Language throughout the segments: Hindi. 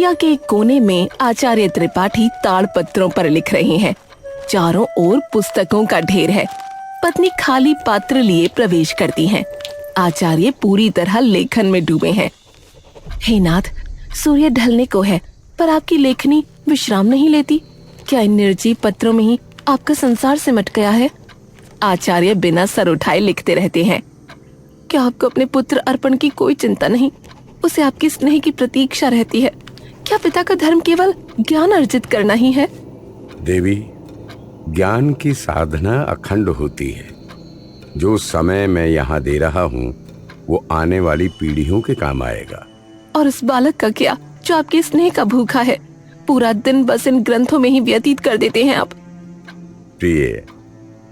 कुटिया के एक कोने में आचार्य त्रिपाठी ताड़पत्रों पर लिख रहे हैं। चारों ओर पुस्तकों का ढेर है। पत्नी खाली पात्र लिए प्रवेश करती हैं। आचार्य पूरी तरह लेखन में डूबे हैं। हे नाथ, सूर्य ढलने को है, पर आपकी लेखनी विश्राम नहीं लेती। क्या इन निर्जीव पत्रों में ही आपका संसार सिमट गया है? आचार्य बिना सर उठाए लिखते रहते हैं। क्या आपको अपने पुत्र अर्पण की कोई चिंता नहीं? उसे आपकी स्नेह की प्रतीक्षा रहती है। क्या पिता का धर्म केवल ज्ञान अर्जित करना ही है? देवी, ज्ञान की साधना अखंड होती है। जो समय मैं यहाँ दे रहा हूँ वो आने वाली पीढ़ियों के काम आएगा। और उस बालक का क्या जो आपके स्नेह का भूखा है? पूरा दिन बस इन ग्रंथों में ही व्यतीत कर देते हैं आप। प्रिय,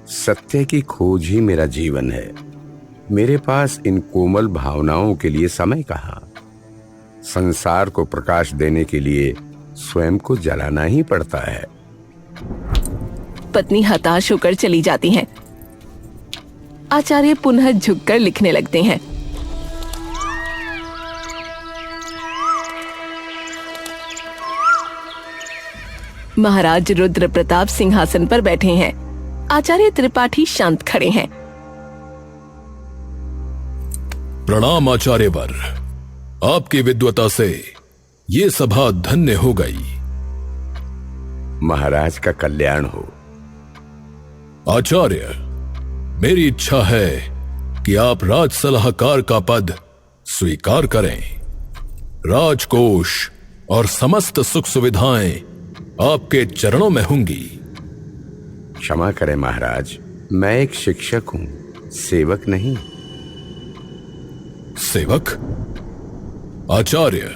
सत्य की खोज ही मेरा जीवन है। मेरे पास इन कोमल भावनाओं के लिए समय कहाँ? संसार को प्रकाश देने के लिए स्वयं को जलाना ही पड़ता है। पत्नी हताश होकर चली जाती हैं। आचार्य पुनः झुककर लिखने लगते हैं। महाराज रुद्र प्रताप सिंहासन पर बैठे हैं। आचार्य त्रिपाठी शांत खड़े हैं। प्रणाम आचार्यवर, आपकी विद्वता से ये सभा धन्य हो गई। महाराज का कल्याण हो। आचार्य, मेरी इच्छा है कि आप राज सलाहकार का पद स्वीकार करें। राजकोष और समस्त सुख सुविधाएं आपके चरणों में होंगी। क्षमा करें महाराज, मैं एक शिक्षक हूं, सेवक नहीं। सेवक? आचार्य,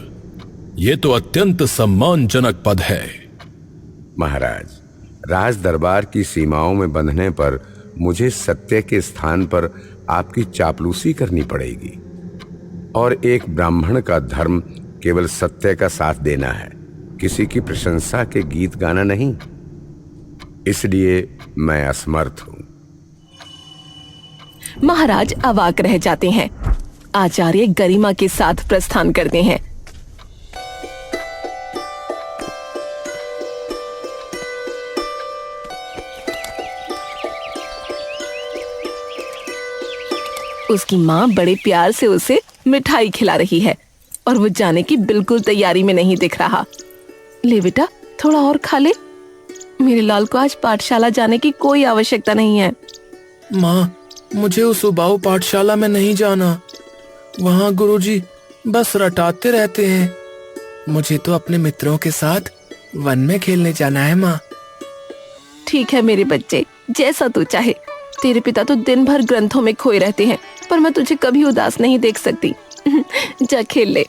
ये तो अत्यंत सम्मानजनक पद है। महाराज, राज दरबार की सीमाओं में बंधने पर मुझे सत्य के स्थान पर आपकी चापलूसी करनी पड़ेगी। और एक ब्राह्मण का धर्म केवल सत्य का साथ देना है, किसी की प्रशंसा के गीत गाना नहीं। इसलिए मैं असमर्थ हूं। महाराज अवाक रह जाते हैं। आचार्य गरिमा के साथ प्रस्थान करते हैं। उसकी माँ बड़े प्यार से उसे मिठाई खिला रही है और वो जाने की बिल्कुल तैयारी में नहीं दिख रहा। ले बेटा, थोड़ा और खा ले। मेरे लाल को आज पाठशाला जाने की कोई आवश्यकता नहीं है। माँ, मुझे उस उबाऊ पाठशाला में नहीं जाना। वहाँ गुरुजी बस रटाते रहते हैं। मुझे तो अपने मित्रों के साथ वन में खेलने जाना है माँ। ठीक है मेरे बच्चे, जैसा तू चाहे। तेरे पिता तो दिन भर ग्रंथों में खोए रहते हैं, पर मैं तुझे कभी उदास नहीं देख सकती। जा खेल ले।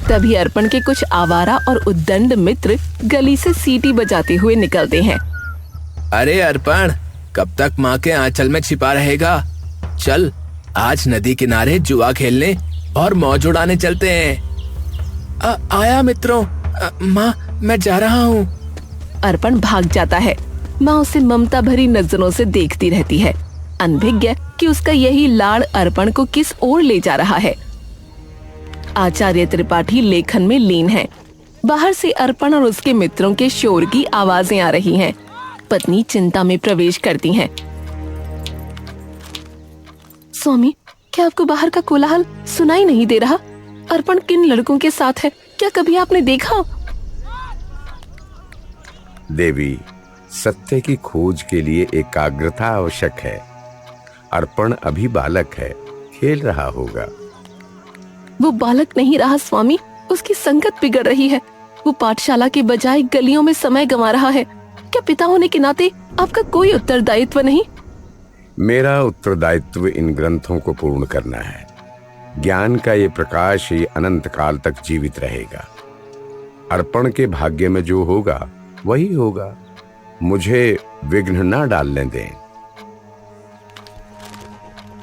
तभी अर्पण के कुछ आवारा और उद्दंड मित्र गली से सीटी बजाते हुए निकलते हैं। अरे अर्पण, कब तक माँ के आंचल में छिपा रहेगा? चल, आज नदी किनारे जुआ खेलने और मौज उड़ाने चलते हैं। आया मित्रों। माँ, मैं जा रहा हूँ। अर्पण भाग जाता है। माँ उसे ममता भरी नजरों से देखती रहती है, अनभिज्ञ कि उसका यही लाड़ अर्पण को किस ओर ले जा रहा है। आचार्य त्रिपाठी लेखन में लीन है। बाहर से अर्पण और उसके मित्रों के शोर की आवाजें आ रही हैं। पत्नी चिंता में प्रवेश करती हैं। स्वामी, क्या आपको बाहर का कोलाहल सुनाई नहीं दे रहा? अर्पण किन लड़कों के साथ है? क्या कभी आपने देखा? देवी, सत्य की खोज के लिए एकाग्रता आवश्यक है। अर्पण अभी बालक है, खेल रहा होगा। वो बालक नहीं रहा स्वामी, उसकी संगत बिगड़ रही है। वो पाठशाला के बजाय गलियों में समय गंवा रहा है। क्या पिता होने के नाते आपका कोई उत्तरदायित्व नहीं? मेरा उत्तरदायित्व इन ग्रंथों को पूर्ण करना है। ज्ञान का ये प्रकाश ही अनंत काल तक जीवित रहेगा। अर्पण के भाग्य में जो होगा वही होगा। मुझे विघ्न न डालने दें।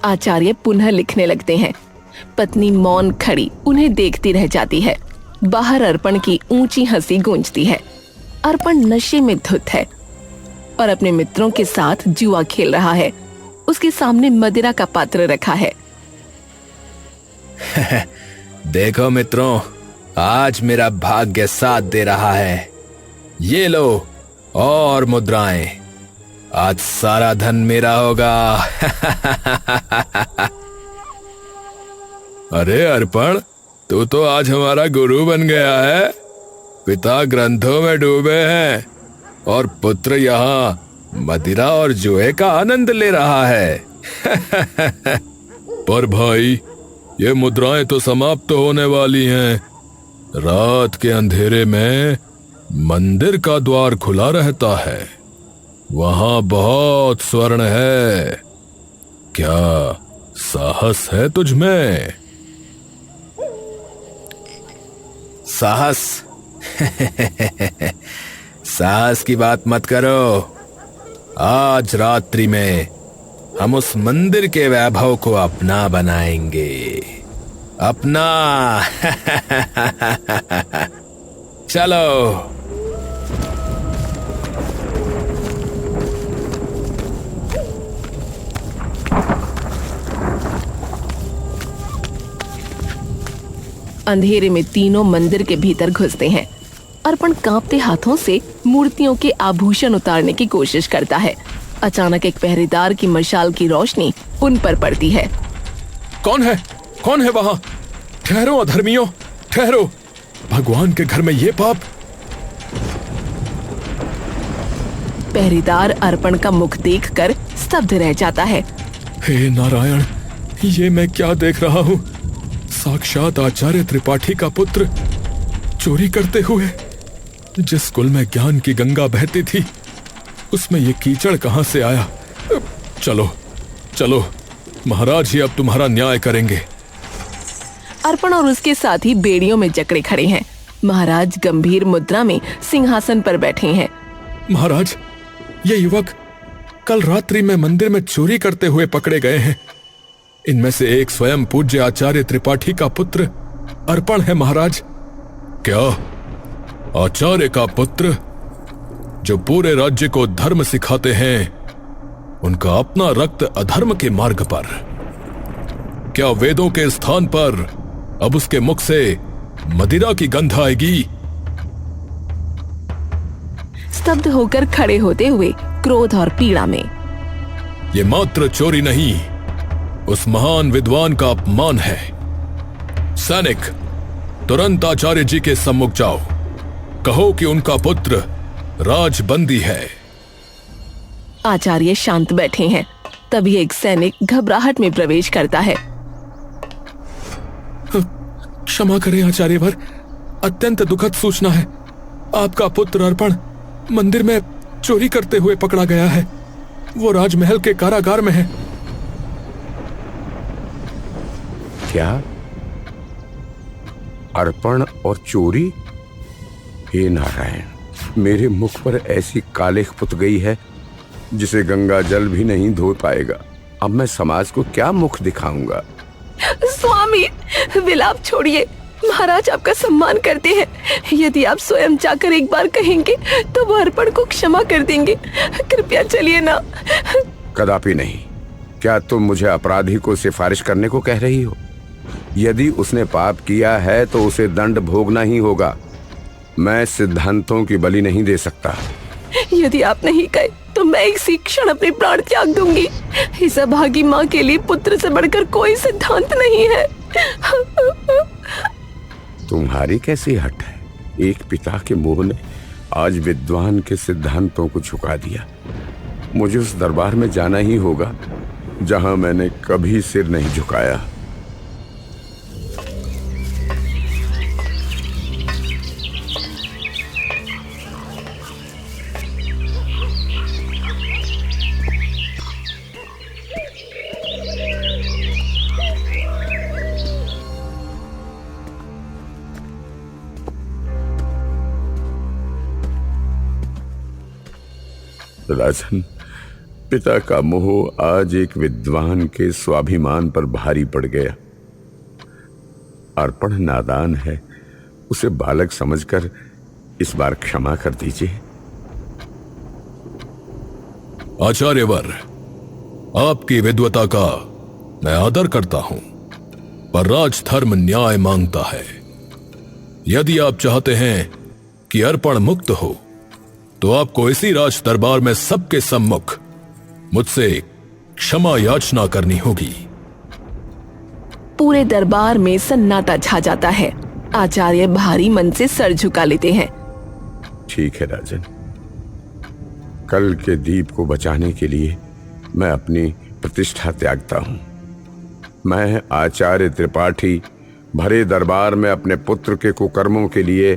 आचार्य पुनः लिखने लगते हैं। पत्नी मौन खड़ी उन्हें देखती रह जाती है। बाहर अर्पण की ऊंची हंसी गूंजती है। अर्पण नशे में धुत है और अपने मित्रों के साथ जुआ खेल रहा है। उसके सामने मदिरा का पात्र रखा है। देखो मित्रों, आज मेरा भाग्य साथ दे रहा है। ये लो और मुद्राएं, आज सारा धन मेरा होगा। अरे अर्पण, तू तो आज हमारा गुरु बन गया है। पिता ग्रंथों में डूबे हैं और पुत्र यहाँ मदिरा और जुए का आनंद ले रहा है। पर भाई, ये मुद्राएं तो समाप्त होने वाली हैं। रात के अंधेरे में मंदिर का द्वार खुला रहता है, वहां बहुत स्वर्ण है। क्या साहस है तुझ में? साहस? साहस की बात मत करो। आज रात्रि में हम उस मंदिर के वैभव को अपना बनाएंगे। अपना। चलो। अंधेरे में तीनों मंदिर के भीतर घुसते हैं। अर्पण कांपते हाथों से मूर्तियों के आभूषण उतारने की कोशिश करता है। अचानक एक पहरेदार की मशाल की रोशनी उन पर पड़ती है। कौन है? कौन है वहां? ठहरो अधर्मियों, ठहरो। भगवान के घर में ये पाप। पहरेदार अर्पण का मुख देखकर स्तब्ध रह जाता है। हे नारायण, ये मैं क्या देख रहा हूँ? साक्षात आचार्य त्रिपाठी का पुत्र चोरी करते हुए। जिस कुल में ज्ञान की गंगा बहती थी, उसमें ये कीचड़ कहां से आया? चलो चलो, महाराज ही अब तुम्हारा न्याय करेंगे। अर्पण और उसके साथी बेड़ियों में जकड़े खड़े हैं। महाराज गंभीर मुद्रा में सिंहासन पर बैठे हैं। महाराज, ये युवक कल रात्रि में मंदिर में चोरी करते हुए पकड़े गए हैं। इनमें से एक स्वयं पूज्य आचार्य त्रिपाठी का पुत्र अर्पण है महाराज। क्या? आचार्य का पुत्र जो पूरे राज्य को धर्म सिखाते हैं, उनका अपना रक्त अधर्म के मार्ग पर? क्या वेदों के स्थान पर अब उसके मुख से मदिरा की गंध आएगी? स्तब्ध होकर खड़े होते हुए क्रोध और पीड़ा में, ये मात्र चोरी नहीं, उस महान विद्वान का अपमान है। सैनिक, तुरंत आचार्य जी के सम्मुख जाओ। कहो कि उनका पुत्र राजबंदी है। आचार्य शांत बैठे हैं। तभी एक सैनिक घबराहट में प्रवेश करता है। क्षमा करें आचार्यवर, अत्यंत दुखद सूचना है। आपका पुत्र अर्पण मंदिर में चोरी करते हुए पकड़ा गया है। वो राजमहल के कारागार में है। क्या? अर्पण और चोरी? हे नारायण, मेरे मुख पर ऐसी कालिख पुत गई है जिसे गंगा जल भी नहीं धो पाएगा। अब मैं समाज को क्या मुख दिखाऊंगा? स्वामी, विलाप छोड़िए। महाराज आपका सम्मान करते हैं। यदि आप स्वयं जाकर एक बार कहेंगे तो वो अर्पण को क्षमा कर देंगे। कृपया चलिए ना। कदापि नहीं। क्या तुम मुझे अपराधी को सिफारिश करने को कह रही हो? यदि उसने पाप किया है तो उसे दंड भोगना ही होगा। मैं सिद्धांतों की बलि नहीं दे सकता। यदि आप नहीं कहे तो मैं इसी क्षण अपने प्राण त्याग दूंगी। इस अभागी माँ के लिए पुत्र से बढ़कर कोई सिद्धांत नहीं है। तुम्हारी कैसी हट है? एक पिता के मोह ने आज विद्वान के सिद्धांतों को झुका दिया। मुझे उस दरबार में जाना ही होगा जहां मैंने कभी सिर नहीं झुकाया। राजन, पिता का मोह आज एक विद्वान के स्वाभिमान पर भारी पड़ गया। अर्पण नादान है, उसे बालक समझकर इस बार क्षमा कर दीजिए। आचार्यवर, आपकी विद्वता का मैं आदर करता हूं, पर राजधर्म न्याय मांगता है। यदि आप चाहते हैं कि अर्पण मुक्त हो तो आपको इसी राज दरबार में सबके सम्मुख मुझसे क्षमा याचना करनी होगी। पूरे दरबार में सन्नाटा छा जाता है। आचार्य भारी मन से सर झुका लेते हैं। ठीक है राजन, कल के दीप को बचाने के लिए मैं अपनी प्रतिष्ठा त्यागता हूं। मैं आचार्य त्रिपाठी भरे दरबार में अपने पुत्र के कुकर्मों के लिए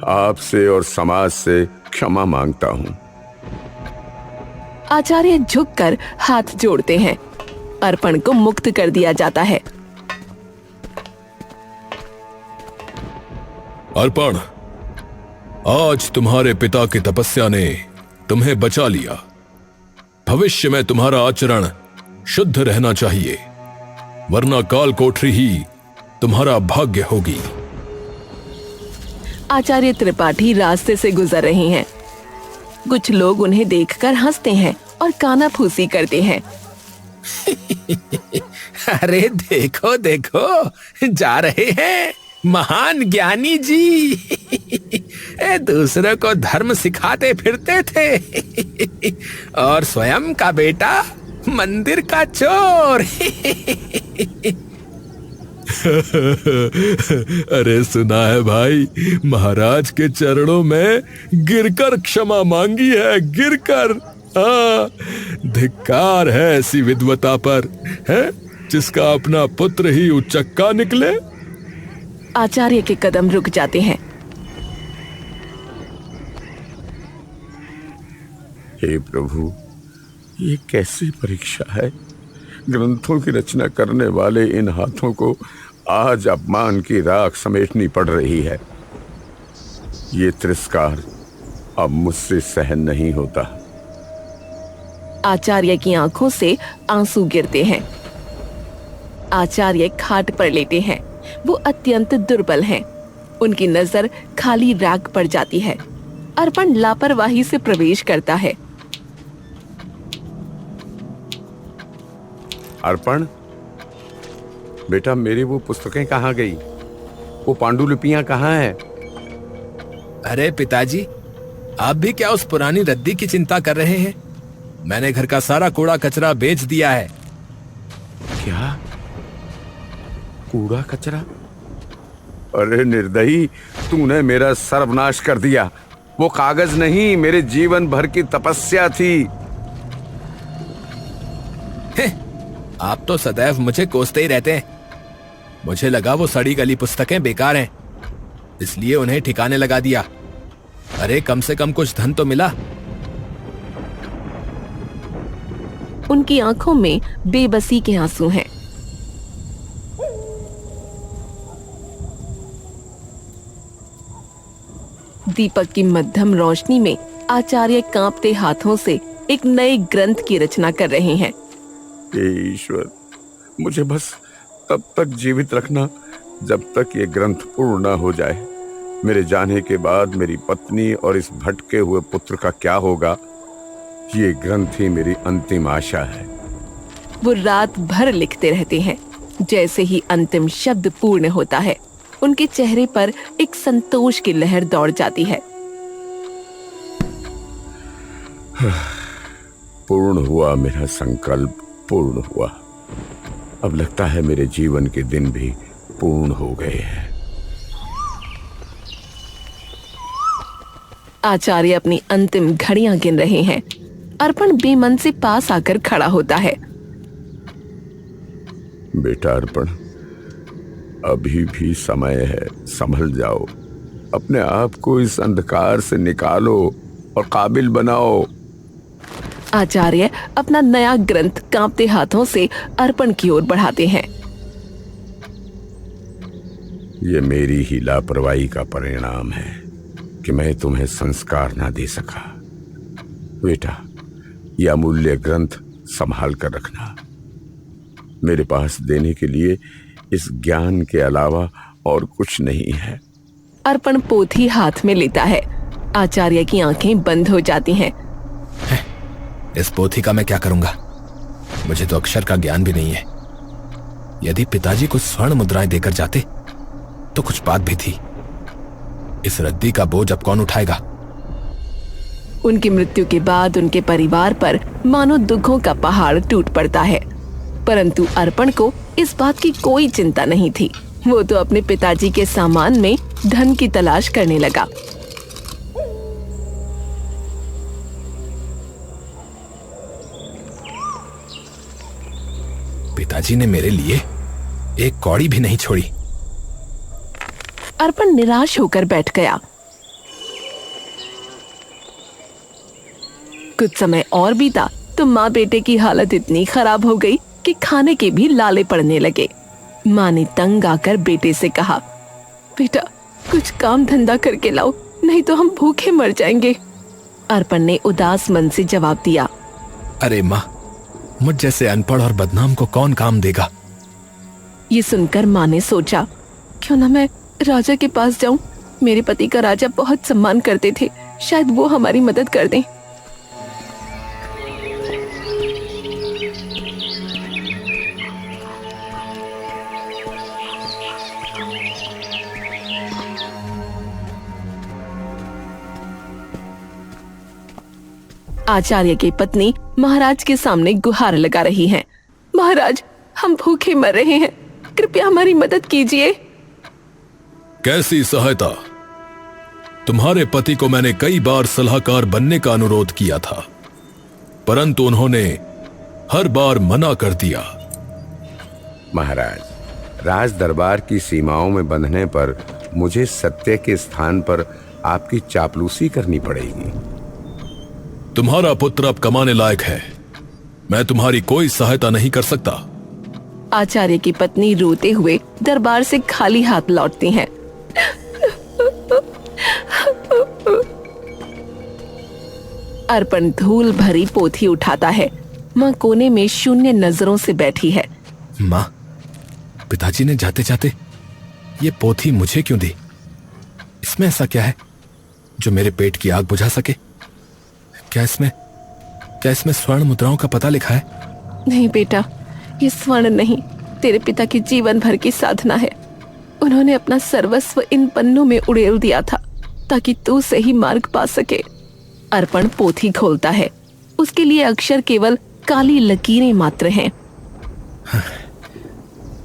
आपसे और समाज से क्षमा मांगता हूं। आचार्य झुककर हाथ जोड़ते हैं। अर्पण को मुक्त कर दिया जाता है। अर्पण, आज तुम्हारे पिता की तपस्या ने तुम्हें बचा लिया। भविष्य में तुम्हारा आचरण शुद्ध रहना चाहिए, वरना काल कोठरी ही तुम्हारा भाग्य होगी। आचार्य त्रिपाठी रास्ते से गुजर रहे हैं। कुछ लोग उन्हें देखकर हंसते हैं और कानाफूसी करते हैं। अरे देखो देखो, जा रहे हैं महान ज्ञानी जी। दूसरों को धर्म सिखाते फिरते थे और स्वयं का बेटा मंदिर का चोर। अरे सुना है भाई, महाराज के चरणों में गिरकर क्षमा मांगी है, गिरकर। हाँ, धिक्कार है ऐसी विद्वता पर, है जिसका अपना पुत्र ही उचक्का निकले। आचार्य के कदम रुक जाते हैं। हे प्रभु, ये कैसी परीक्षा है। ग्रंथों की रचना करने वाले इन हाथों को आज अपमान की राख समेटनी पड़ रही है। ये तिरस्कार अब मुझसे सहन नहीं होता। आचार्य की आंखों से आंसू गिरते हैं। आचार्य खाट पर लेटे हैं। वो अत्यंत दुर्बल हैं। उनकी नजर खाली रैक पर जाती है। अर्पण लापरवाही से प्रवेश करता है। अर्पण बेटा, मेरी वो पुस्तकें कहाँ गई? वो पांडुलिपियां कहाँ हैं? अरे पिताजी, आप भी क्या उस पुरानी रद्दी की चिंता कर रहे हैं? मैंने घर का सारा कूड़ा कचरा बेच दिया है। क्या? कूड़ा कचरा? अरे निर्दयी, तूने मेरा सर्वनाश कर दिया। वो कागज नहीं, मेरे जीवन भर की तपस्या थी। आप तो सदैव मुझे कोसते ही रहते हैं। मुझे लगा वो सड़ी गली पुस्तकें बेकार हैं, इसलिए उन्हें ठिकाने लगा दिया। अरे कम से कम कुछ धन तो मिला। उनकी आंखों में बेबसी के आंसू हैं। दीपक की मध्यम रोशनी में आचार्य कांपते हाथों से एक नए ग्रंथ की रचना कर रहे हैं। हे ईश्वर, मुझे बस तब तक जीवित रखना जब तक ये ग्रंथ पूर्ण न हो जाए। मेरे जाने के बाद मेरी पत्नी और इस भटके हुए पुत्र का क्या होगा? ये ग्रंथ ही मेरी अंतिम आशा है। वो रात भर लिखते रहते हैं। जैसे ही अंतिम शब्द पूर्ण होता है, उनके चेहरे पर एक संतोष की लहर दौड़ जाती है। पूर्ण हुआ मेरा संकल्प, पूर्ण हुआ। अब लगता है मेरे जीवन के दिन भी पूर्ण हो गए हैं। आचार्य अपनी अंतिम घड़ियां गिन रहे हैं। अर्पण बेमन से पास आकर खड़ा होता है। बेटा अर्पण, अभी भी समय है, संभल जाओ। अपने आप को इस अंधकार से निकालो और काबिल बनाओ। आचार्य अपना नया ग्रंथ कांपते हाथों से अर्पण की ओर बढ़ाते हैं। ये मेरी ही लापरवाही का परिणाम है कि मैं तुम्हें संस्कार ना दे सका। बेटा, यह अमूल्य ग्रंथ संभाल कर रखना। मेरे पास देने के लिए इस ज्ञान के अलावा और कुछ नहीं है। अर्पण पोथी हाथ में लेता है। आचार्य की आंखें बंद हो जाती हैं। इस पोथी का मैं क्या करूंगा? मुझे तो अक्षर का ज्ञान भी नहीं है। यदि पिताजी कुछ स्वर्ण मुद्राएं देकर जाते तो कुछ बात भी थी, इस रद्दी का बोझ अब कौन उठाएगा? उनकी मृत्यु के बाद उनके परिवार पर मानो दुखों का पहाड़ टूट पड़ता है, परंतु अर्पण को इस बात की कोई चिंता नहीं थी। वो तो अपने पिताजी के सामान में धन की तलाश करने लगा। पिताजी ने मेरे लिए एक कौड़ी भी नहीं छोड़ी। अर्पण निराश होकर बैठ गया। कुछ समय और बीता तो माँ बेटे की हालत इतनी खराब हो गई कि खाने के भी लाले पड़ने लगे। माँ ने तंग आकर बेटे से कहा, बेटा कुछ काम धंधा करके लाओ, नहीं तो हम भूखे मर जाएंगे। अर्पण ने उदास मन से जवाब दिया, अरे माँ, मुझ जैसे अनपढ़ और बदनाम को कौन काम देगा? ये सुनकर माँ ने सोचा, क्यों ना मैं राजा के पास जाऊं। मेरे पति का राजा बहुत सम्मान करते थे, शायद वो हमारी मदद कर दें। आचार्य की पत्नी महाराज के सामने गुहार लगा रही हैं। महाराज, हम भूखे मर रहे हैं, कृपया हमारी मदद कीजिए। कैसी सहायता? तुम्हारे पति को मैंने कई बार सलाहकार बनने का अनुरोध किया था, परंतु उन्होंने हर बार मना कर दिया। महाराज, राज दरबार की सीमाओं में बंधने पर मुझे सत्य के स्थान पर आपकी चापलूसी करनी पड़ेगी। तुम्हारा पुत्र अब कमाने लायक है, मैं तुम्हारी कोई सहायता नहीं कर सकता। आचार्य की पत्नी रोते हुए दरबार से खाली हाथ लौटती हैं। अर्पण धूल भरी पोथी उठाता है। माँ कोने में शून्य नजरों से बैठी है। माँ, पिताजी ने जाते जाते ये पोथी मुझे क्यों दी? इसमें ऐसा क्या है जो मेरे पेट की आग बुझा सके? क्या इसमें स्वर्ण मुद्राओं का पता लिखा है? नहीं बेटा, ये स्वर्ण नहीं, तेरे पिता की जीवन भर की साधना है। उन्होंने अपना सर्वस्व इन पन्नों में उड़ेल दिया था ताकि तू सही मार्ग पा सके। अर्पण पोथी खोलता है। उसके लिए अक्षर केवल काली लकीरें मात्र हैं।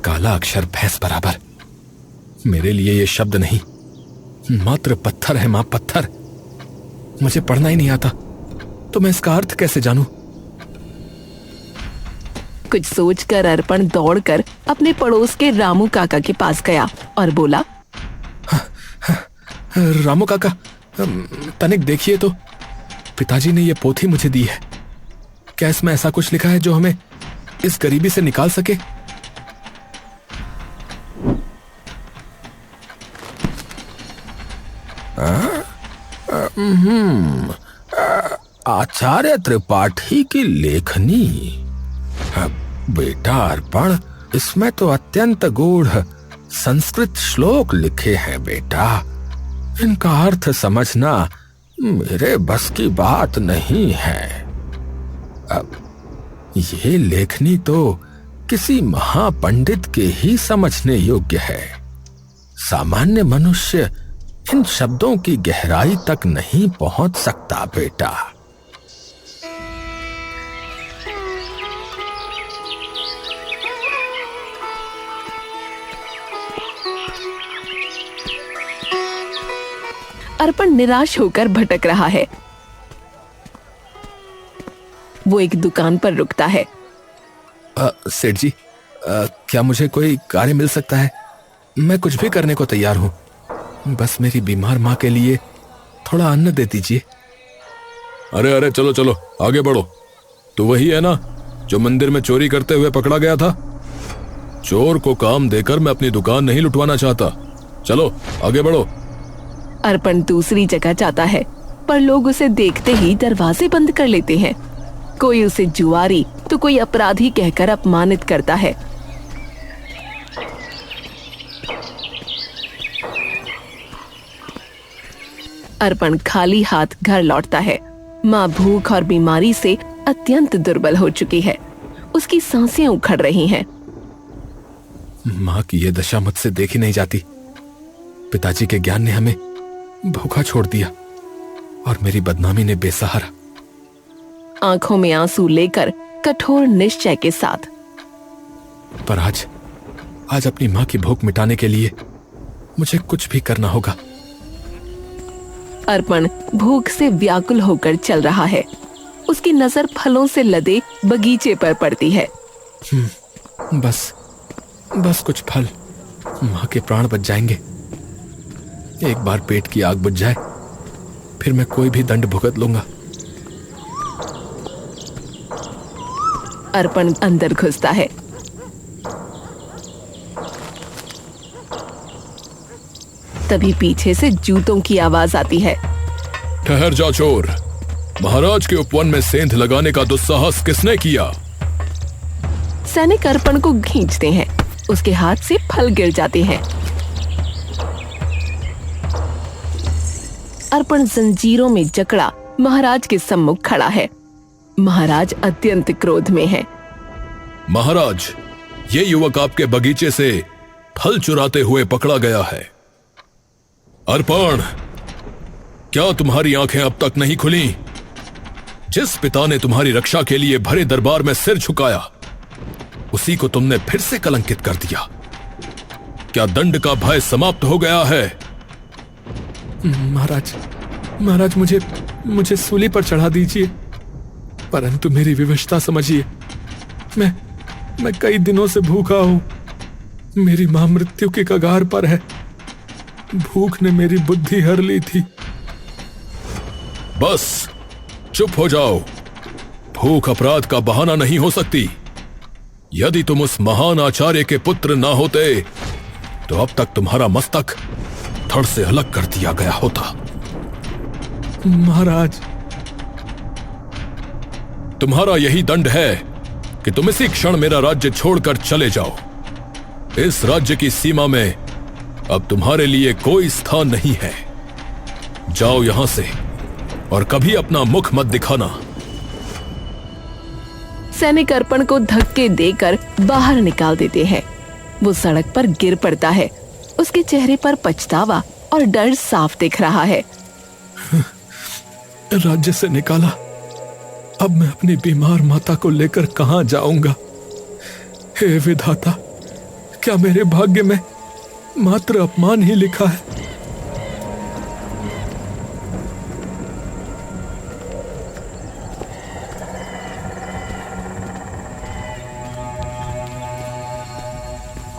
काला अक्षर भैंस बराबर। मेरे लिए ये शब्द नहीं, मात्र पत्थर है माँ, पत्थर। मुझे पढ़ना ही नहीं आता तो मैं इसका अर्थ कैसे जानूं? कुछ सोचकर अर्पण दौड़कर अपने पड़ोस के रामू काका के पास गया और बोला, रामू काका, तनिक देखिए तो, पिताजी ने ये पोथी मुझे दी है। क्या इसमें ऐसा कुछ लिखा है जो हमें इस गरीबी से निकाल सके? आचार्य त्रिपाठी की लेखनी। बेटा अर्पण, इसमें तो अत्यंत गूढ़ संस्कृत श्लोक लिखे हैं बेटा। इनका अर्थ समझना मेरे बस की बात नहीं है। अब ये लेखनी तो किसी महापंडित के ही समझने योग्य है। सामान्य मनुष्य इन शब्दों की गहराई तक नहीं पहुंच सकता बेटा। अर्पण निराश होकर भटक रहा है। वो एक दुकान पर रुकता है। सेठ जी, क्या मुझे कोई कार्य मिल सकता है? मैं कुछ भी करने को तैयार हूँ, बस मेरी बीमार माँ के लिए थोड़ा अन्न दे दीजिए। अरे चलो चलो आगे बढ़ो। तो वही है ना जो मंदिर में चोरी करते हुए पकड़ा गया था? चोर को काम देकर मैं अपनी दुकान नहीं लुटवाना चाहता। चलो आगे बढ़ो। अर्पण दूसरी जगह जाता है, पर लोग उसे देखते ही दरवाजे बंद कर लेते हैं। कोई उसे जुआरी तो कोई अपराधी कहकर अपमानित करता है। अर्पण खाली हाथ घर लौटता है। माँ भूख और बीमारी से अत्यंत दुर्बल हो चुकी है। उसकी सांसें उखड़ रही हैं। माँ की ये दशा मुझसे देखी नहीं जाती। पिताजी के ज्ञान ने हमें भूखा छोड़ दिया और मेरी बदनामी ने बेसहारा। आंखों में आंसू लेकर कठोर निश्चय के साथ। पर आज अपनी मां की भूख मिटाने के लिए मुझे कुछ भी करना होगा। अर्पण भूख से व्याकुल होकर चल रहा है। उसकी नजर फलों से लदे बगीचे पर पड़ती है। बस कुछ फल, मां के प्राण बच जाएंगे। एक बार पेट की आग बुझ जाए फिर मैं कोई भी दंड भुगत लूंगा। अर्पण अंदर घुसता है। तभी पीछे से जूतों की आवाज आती है। ठहर जा चोर, महाराज के उपवन में सेंध लगाने का दुस्साहस किसने किया? सैनिक अर्पण को खींचते हैं। उसके हाथ से फल गिर जाते हैं। अर्पण जंजीरों में जकड़ा महाराज के सम्मुख खड़ा है। महाराज अत्यंत क्रोध में हैं। महाराज, ये युवक आपके बगीचे से फल चुराते हुए पकड़ा गया है। अर्पण, क्या तुम्हारी आंखें अब तक नहीं खुली? जिस पिता ने तुम्हारी रक्षा के लिए भरे दरबार में सिर झुकाया, उसी को तुमने फिर से कलंकित कर दिया। क्या दंड का भय समाप्त हो गया है? महाराज, मुझे सूली पर चढ़ा दीजिए, परंतु मेरी विवशता समझिए। मैं कई दिनों से भूखा हूं। मेरी मां मृत्यु की कगार पर है। भूख ने मेरी बुद्धि हर ली थी। बस चुप हो जाओ। भूख अपराध का बहाना नहीं हो सकती। यदि तुम उस महान आचार्य के पुत्र ना होते तो अब तक तुम्हारा मस्तक धड़ से अलग कर दिया गया होता। महाराज, तुम्हारा यही दंड है कि तुम इसी क्षण मेरा राज्य छोड़कर चले जाओ। इस राज्य की सीमा में अब तुम्हारे लिए कोई स्थान नहीं है। जाओ यहां से और कभी अपना मुख मत दिखाना। सैनिक अर्पण को धक्के देकर बाहर निकाल देते हैं। वो सड़क पर गिर पड़ता है। उसके चेहरे पर पछतावा और डर साफ दिख रहा है। राज्य से निकाला, अब मैं अपनी बीमार माता को लेकर कहां जाऊंगा? हे विधाता, क्या मेरे भाग्य में मात्र अपमान ही लिखा है?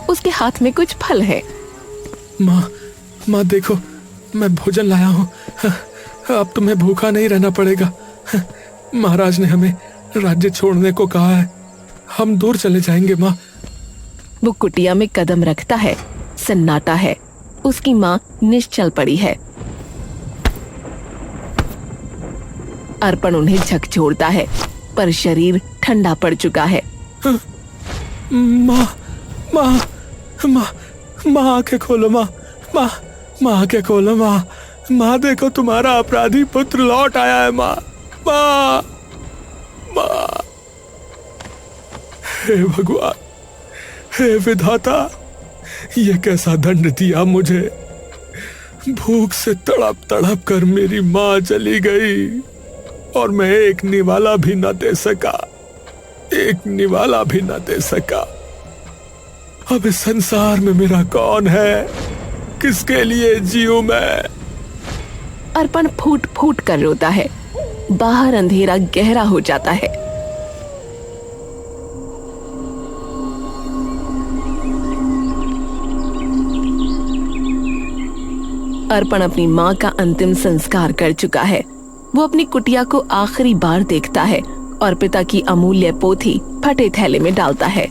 उसके हाथ में कुछ फल है। माँ देखो, मैं भोजन लाया हूं। अब तुम्हें भूखा नहीं रहना पड़ेगा। महाराज ने हमें राज्य छोड़ने को कहा है। हम दूर चले जाएंगे माँ। वो कुटिया में कदम रखता है। सन्नाटा है। उसकी माँ निश्चल पड़ी है। अर्पण उन्हें झकझोरता है, पर शरीर ठंडा पड़ चुका है। माँ, माँ, माँ, माँ आंखें खोलो। माँ, माँ, माँ आंखें खोलो। माँ, माँ देखो, तुम्हारा अपराधी पुत्र लौट आया है। माँ, माँ, माँ। हे भगवान, हे विधाता, ये कैसा दंड दिया मुझे। भूख से तड़प तड़प कर मेरी माँ चली गई और मैं एक निवाला भी न दे सका। एक निवाला भी न दे सका। अब इस संसार में मेरा कौन है? किसके लिए जीऊं मैं? अर्पण फूट फूट कर रोता है। बाहर अंधेरा गहरा हो जाता है। अर्पण अपनी माँ का अंतिम संस्कार कर चुका है। वो अपनी कुटिया को आखिरी बार देखता है और पिता की अमूल्य पोथी फटे थैले में डालता है।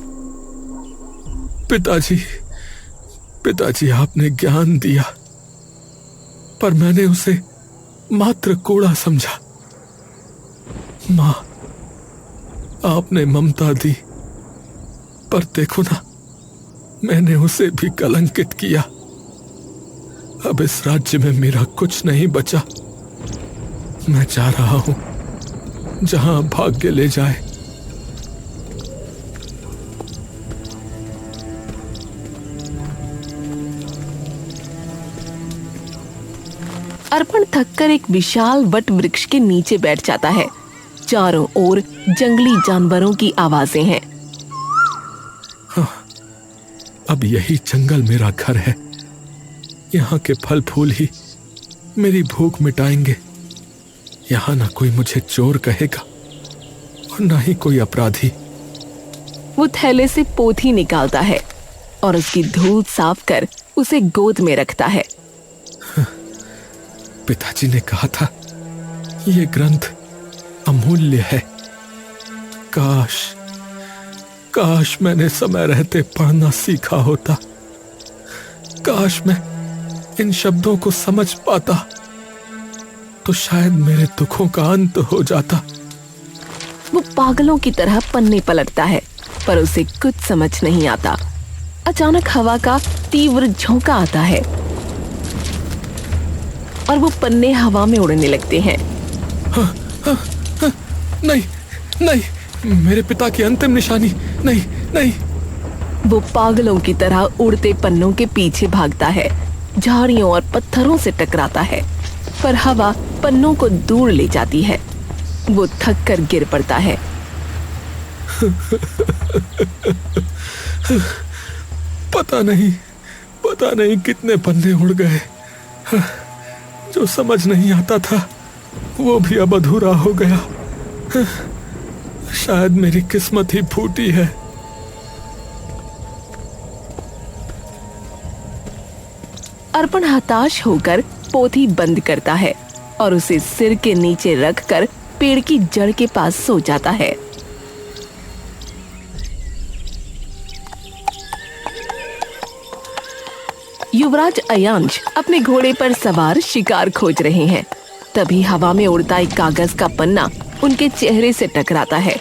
पिताजी, आपने ज्ञान दिया, पर मैंने उसे मात्र कूड़ा समझा। माँ, आपने ममता दी, पर देखो ना, मैंने उसे भी कलंकित किया। अब इस राज्य में मेरा कुछ नहीं बचा। मैं जा रहा हूं जहां भाग्य ले जाए। अर्पण थककर एक विशाल वट वृक्ष के नीचे बैठ जाता है। चारों ओर जंगली जानवरों की आवाजें हैं। अब यही जंगल मेरा घर है। यहाँ के फल फूल ही मेरी भूख मिटाएंगे। यहाँ ना कोई मुझे चोर कहेगा और ना ही कोई अपराधी। वो थैले से पोथी निकालता है और उसकी धूल साफ कर उसे गोद में रखता है। पिताजी ने कहा था ये ग्रंथ अमूल्य है। काश मैंने समय रहते पढ़ना सीखा होता। काश मैं इन शब्दों को समझ पाता तो शायद मेरे दुखों का अंत हो जाता। वो पागलों की तरह पन्ने पलटता है पर उसे कुछ समझ नहीं आता। अचानक हवा का तीव्र झोंका आता है और वो पन्ने हवा में उड़ने लगते हैं। नहीं नहीं, मेरे पिता की अंतिम निशानी। नहीं नहीं। वो पागलों की तरह उड़ते पन्नों के पीछे भागता है, झाड़ियों और पत्थरों से टकराता है पर हवा पन्नों को दूर ले जाती है। वो थक कर गिर पड़ता है। पता नहीं कितने पन्ने उड़ गए। जो समझ नहीं आता था वो भी अब अधूरा हो गया। शायद मेरी किस्मत ही फूटी है। अर्पण हताश होकर पोथी बंद करता है और उसे सिर के नीचे रखकर पेड़ की जड़ के पास सो जाता है। युवराज अयांश अपने घोड़े पर सवार शिकार खोज रहे हैं। तभी हवा में उड़ता एक कागज का पन्ना उनके चेहरे से टकराता है।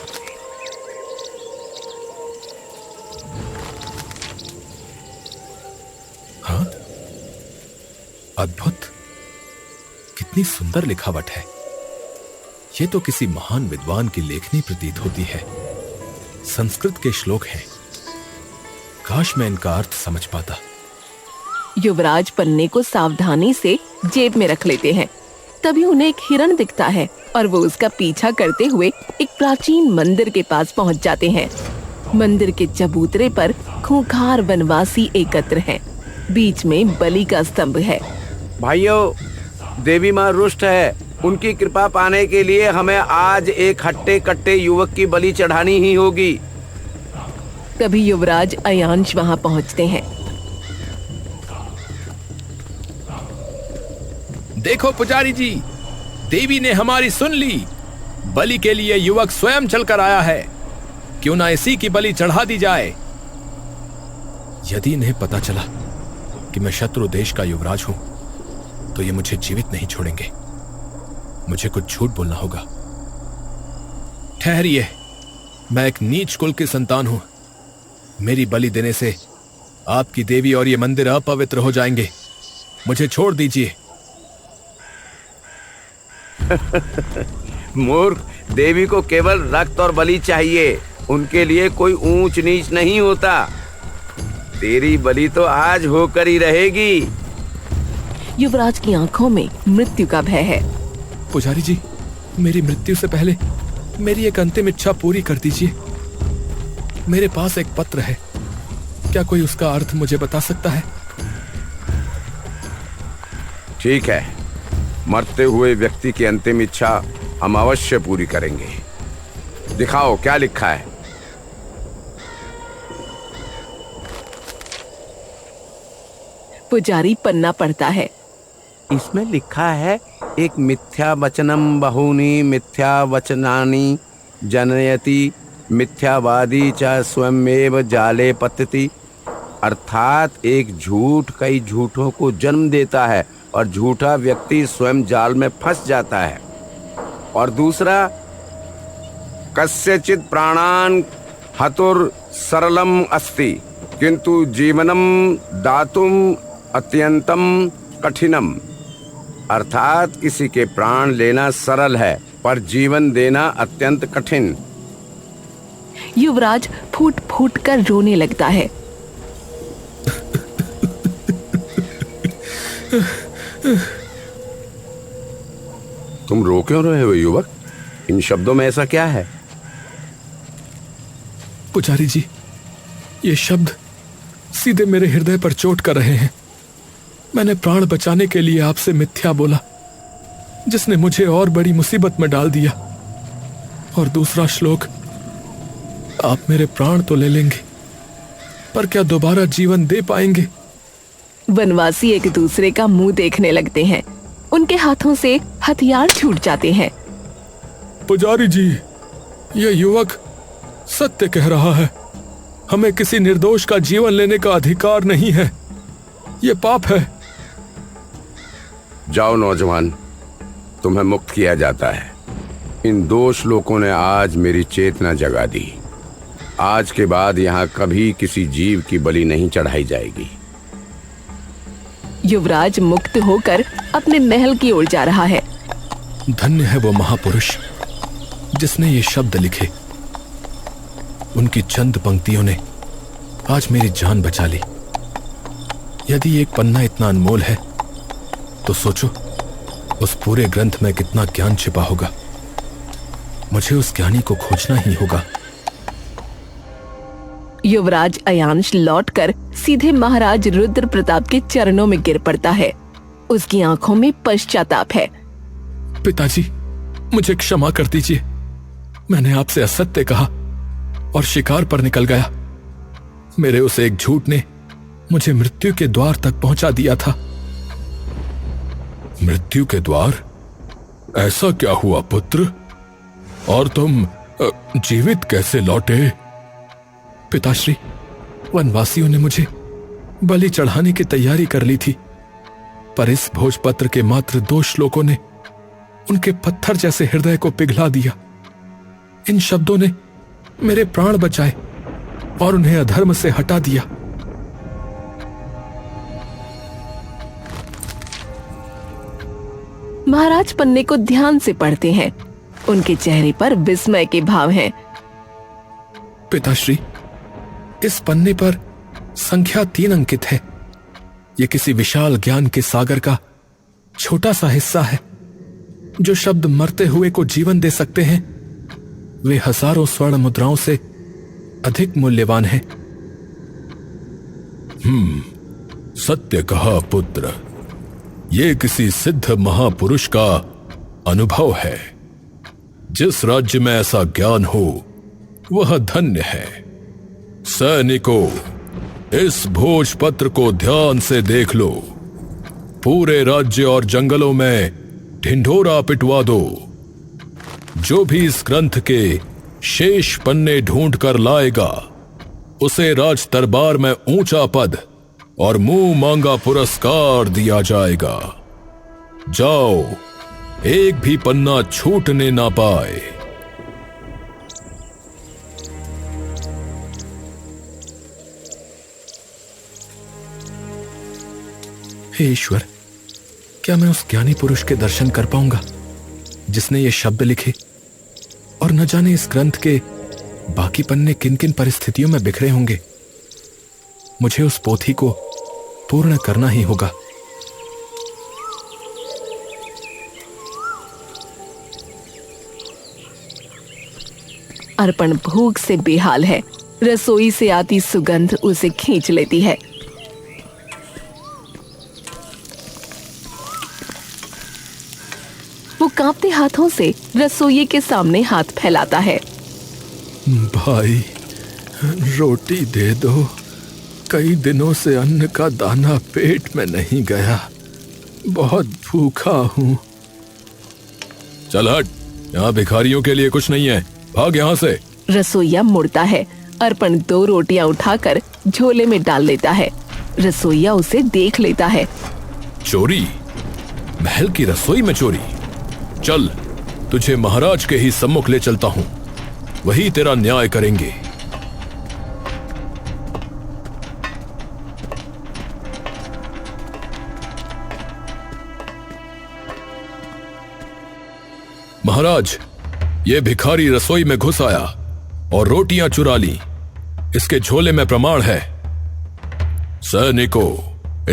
हाँ? अद्भुत, कितनी सुंदर लिखावट है। ये तो किसी महान विद्वान की लेखनी प्रतीत होती है। संस्कृत के श्लोक हैं। काश मैं इनका अर्थ समझ पाता। युवराज पन्ने को सावधानी से जेब में रख लेते हैं। तभी उन्हें एक हिरण दिखता है और वो उसका पीछा करते हुए एक प्राचीन मंदिर के पास पहुंच जाते हैं। मंदिर के चबूतरे पर खूंखार वनवासी एकत्र हैं। बीच में बलि का स्तंभ है। भाइयों, देवी माँ रुष्ट है। उनकी कृपा पाने के लिए हमें आज एक हट्टे कट्टे युवक की बलि चढ़ानी ही होगी। तभी युवराज अयांश वहां पहुंचते हैं। देखो पुजारी जी, देवी ने हमारी सुन ली। बलि के लिए युवक स्वयं चलकर आया है। क्यों ना इसी की बलि चढ़ा दी जाए। यदि इन्हें पता चला कि मैं शत्रु देश का युवराज हूं तो ये मुझे जीवित नहीं छोड़ेंगे। मुझे कुछ झूठ बोलना होगा। ठहरिए, मैं एक नीच कुल की संतान हूं। मेरी बलि देने से आपकी देवी और ये मंदिर अपवित्र हो जाएंगे। मुझे छोड़ दीजिए। मूर्ख, देवी को केवल रक्त और बलि चाहिए। उनके लिए कोई ऊंच नीच नहीं होता। तेरी बलि तो आज होकर ही रहेगी। युवराज की आंखों में मृत्यु का भय है। पुजारी जी, मेरी मृत्यु से पहले मेरी एक अंतिम इच्छा पूरी कर दीजिए। मेरे पास एक पत्र है। क्या कोई उसका अर्थ मुझे बता सकता है? ठीक है, मरते हुए व्यक्ति की अंतिम इच्छा हम अवश्य पूरी करेंगे। दिखाओ क्या लिखा है। पुजारी पन्ना पढ़ता है। इसमें लिखा है, एक मिथ्या वचनम बहूनि मिथ्या वचनानि जनयति मिथ्यावादी च स्वयमेव जाले पतति। अर्थात एक झूठ कई झूठों को जन्म देता है और झूठा व्यक्ति स्वयं जाल में फंस जाता है। और दूसरा, कस्यचित् प्राणान् हतुर सरलम अस्ति किंतु जीवनम दातुम अत्यंतम कठिनम। अर्थात किसी के प्राण लेना सरल है पर जीवन देना अत्यंत कठिन। युवराज फूट फूट कर रोने लगता है। तुम रो क्यों रहे हो युवक? इन शब्दों में ऐसा क्या है? पुजारी जी, ये शब्द सीधे मेरे हृदय पर चोट कर रहे हैं। मैंने प्राण बचाने के लिए आपसे मिथ्या बोला, जिसने मुझे और बड़ी मुसीबत में डाल दिया। और दूसरा श्लोक, आप मेरे प्राण तो ले लेंगे, पर क्या दोबारा जीवन दे पाएंगे? वनवासी एक दूसरे का मुंह देखने लगते हैं। उनके हाथों से हथियार छूट जाते हैं। पुजारी जी, यह युवक सत्य कह रहा है। हमें किसी निर्दोष का जीवन लेने का अधिकार नहीं है। यह पाप है। जाओ नौजवान, तुम्हें मुक्त किया जाता है। इन 2 श्लोकों ने आज मेरी चेतना जगा दी। आज के बाद यहाँ कभी किसी जीव की बलि नहीं चढ़ाई जाएगी। युवराज मुक्त होकर अपने महल की ओर जा रहा है। धन्य है वो महापुरुष जिसने ये शब्द लिखे। उनकी चंद पंक्तियों ने आज मेरी जान बचा ली। यदि एक पन्ना इतना अनमोल है तो सोचो उस पूरे ग्रंथ में कितना ज्ञान छिपा होगा। मुझे उस ज्ञानी को खोजना ही होगा। युवराज अयांश लौटकर सीधे महाराज रुद्र प्रताप के चरणों में गिर पड़ता है। उसकी आंखों में पश्चाताप है। पिताजी, मुझे क्षमा कर दीजिए। मैंने आपसे असत्य कहा और शिकार पर निकल गया। मेरे उस एक झूठ ने मुझे मृत्यु के द्वार तक पहुंचा दिया था। मृत्यु के द्वार? ऐसा क्या हुआ पुत्र? और तुम जीवित कैसे लौटे? पिताश्री, वनवासियों ने मुझे बलि चढ़ाने की तैयारी कर ली थी, पर इस भोजपत्र के मात्र 2 श्लोकों ने उनके पत्थर जैसे हृदय को पिघला दिया। इन शब्दों ने मेरे प्राण बचाए और उन्हें अधर्म से हटा दिया। महाराज पन्ने को ध्यान से पढ़ते हैं। उनके चेहरे पर विस्मय के भाव हैं। पिताश्री, इस पन्ने पर संख्या 3 अंकित है। यह किसी विशाल ज्ञान के सागर का छोटा सा हिस्सा है। जो शब्द मरते हुए को जीवन दे सकते हैं, वे हजारों स्वर्ण मुद्राओं से अधिक मूल्यवान हैं। सत्य कहा पुत्र। ये किसी सिद्ध महापुरुष का अनुभव है। जिस राज्य में ऐसा ज्ञान हो वह धन्य है। सैनिकों, इस भोजपत्र को ध्यान से देख लो। पूरे राज्य और जंगलों में ढिंढोरा पिटवा दो। जो भी इस ग्रंथ के शेष पन्ने ढूंढ कर लाएगा, उसे राज दरबार में ऊंचा पद और मुंह मांगा पुरस्कार दिया जाएगा। जाओ, एक भी पन्ना छूटने ना पाए। हे ईश्वर, क्या मैं उस ज्ञानी पुरुष के दर्शन कर पाऊंगा जिसने ये शब्द लिखे? और न जाने इस ग्रंथ के बाकी पन्ने किन किन परिस्थितियों में बिखरे होंगे। मुझे उस पोथी को पूर्ण करना ही होगा। अर्पण भूख से बेहाल है। रसोई से आती सुगंध उसे खींच लेती है। वो कांपते हाथों से रसोई के सामने हाथ फैलाता है। भाई, रोटी दे दो। कई दिनों से अन्न का दाना पेट में नहीं गया। बहुत भूखा हूं। चल हट, यहाँ भिखारियों के लिए कुछ नहीं है। भाग यहाँ से। रसोइया मुड़ता है। अर्पण 2 रोटियां उठाकर झोले में डाल लेता है। रसोइया उसे देख लेता है। चोरी? महल की रसोई में चोरी? चल, तुझे महाराज के ही सम्मुख ले चलता हूं। वही तेरा न्याय करेंगे। महाराज, ये भिखारी रसोई में घुस आया और रोटियां चुरा ली। इसके झोले में प्रमाण है। सैनिकों,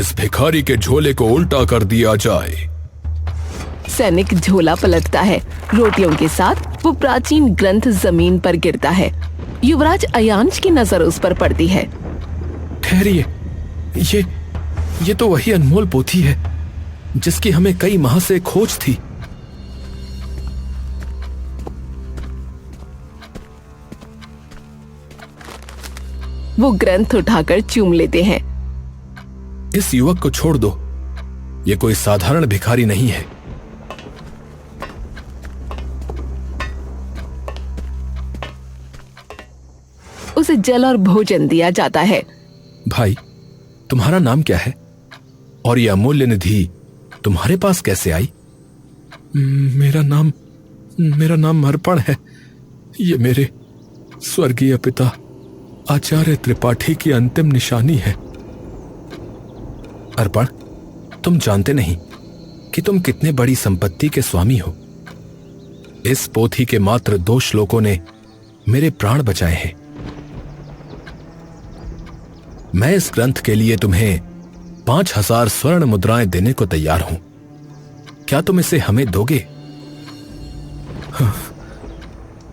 इस भिखारी के झोले को उल्टा कर दिया जाए। सैनिक झोला पलटता है। रोटियों के साथ वो प्राचीन ग्रंथ जमीन पर गिरता है। युवराज अयांश की नजर उस पर पड़ती है। ठहरिए, ये तो वही अनमोल पोथी है जिसकी हमें कई माह से खोज थी। वो ग्रंथ उठाकर चूम लेते हैं। इस युवक को छोड़ दो, ये कोई साधारण भिखारी नहीं है। उसे जल और भोजन दिया जाता है। भाई, तुम्हारा नाम क्या है और ये अमूल्य निधि तुम्हारे पास कैसे आई? मेरा नाम अर्पण है। ये मेरे स्वर्गीय पिता आचार्य त्रिपाठी की अंतिम निशानी है। अर्पण, तुम जानते नहीं कि तुम कितने बड़ी संपत्ति के स्वामी हो। इस पोथी के मात्र 2 श्लोकों ने मेरे प्राण बचाए हैं। मैं इस ग्रंथ के लिए तुम्हें 5000 स्वर्ण मुद्राएं देने को तैयार हूं। क्या तुम इसे हमें दोगे?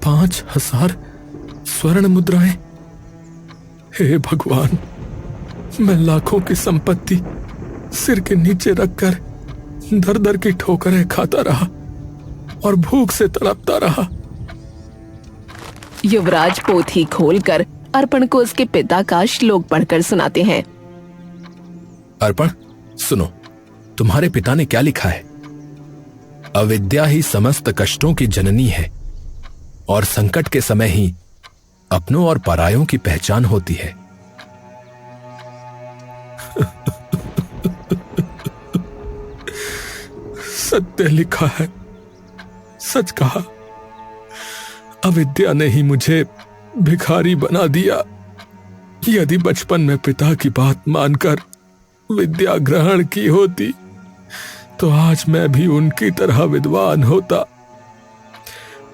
5000 स्वर्ण मुद्राएं? हे भगवान, मैं लाखों की संपत्ति सिर के नीचे रखकर दर दर की ठोकरें खाता रहा और भूख से तड़पता रहा। युवराज पोथी खोलकर अर्पण को उसके पिता का श्लोक पढ़कर सुनाते हैं। अर्पण, सुनो, तुम्हारे पिता ने क्या लिखा है? अविद्या ही समस्त कष्टों की जननी है और संकट के समय ही अपनों और परायों की पहचान होती है। सत्य लिखा है, सच कहा। अविद्या ने ही मुझे भिखारी बना दिया। यदि बचपन में पिता की बात मानकर विद्या ग्रहण की होती तो आज मैं भी उनकी तरह विद्वान होता।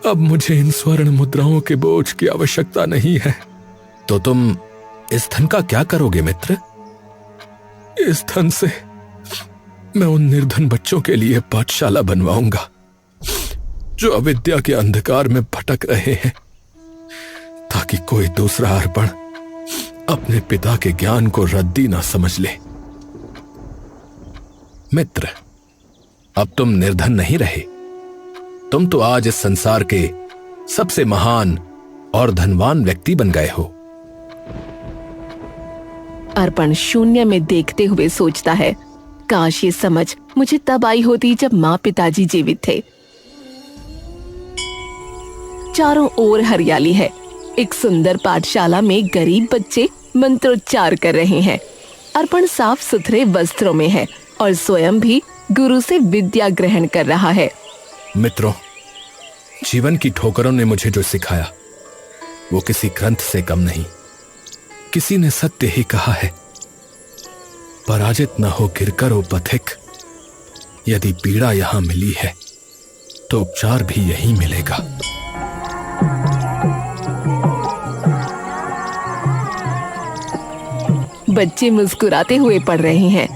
अब मुझे इन स्वर्ण मुद्राओं के बोझ की आवश्यकता नहीं है। तो तुम इस धन का क्या करोगे मित्र? इस धन से मैं उन निर्धन बच्चों के लिए पाठशाला बनवाऊंगा जो अविद्या के अंधकार में भटक रहे हैं, ताकि कोई दूसरा अर्पण अपने पिता के ज्ञान को रद्दी ना समझ ले। मित्र, अब तुम निर्धन नहीं रहे। तुम तो आज इस संसार के सबसे महान और धनवान व्यक्ति बन गए हो। अर्पण शून्य में देखते हुए सोचता है, काश ये समझ मुझे तब आई होती जब माँ पिताजी जीवित थे। चारों ओर हरियाली है। एक सुंदर पाठशाला में गरीब बच्चे मंत्रोच्चार कर रहे हैं। अर्पण साफ सुथरे वस्त्रों में है और स्वयं भी गुरु से विद्या ग्रहण कर रहा है। मित्रों, जीवन की ठोकरों ने मुझे जो सिखाया वो किसी ग्रंथ से कम नहीं। किसी ने सत्य ही कहा है, पराजित न हो गिरकर ओ पथिक, यदि पीड़ा यहां मिली है तो उपचार भी यहीं मिलेगा। बच्चे मुस्कुराते हुए पढ़ रहे हैं।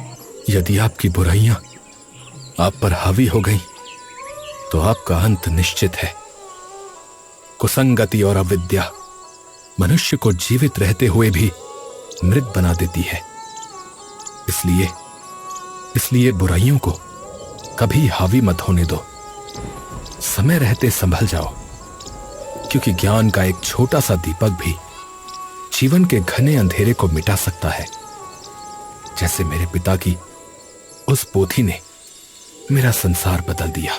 यदि आपकी बुराइयां आप पर हावी हो गई तो आपका अंत निश्चित है। कुसंगति और अविद्या मनुष्य को जीवित रहते हुए भी मृत बना देती है। इसलिए बुराइयों को कभी हावी मत होने दो। समय रहते संभल जाओ, क्योंकि ज्ञान का एक छोटा सा दीपक भी जीवन के घने अंधेरे को मिटा सकता है। जैसे मेरे पिता की उस पोथी ने मेरा संसार बदल दिया।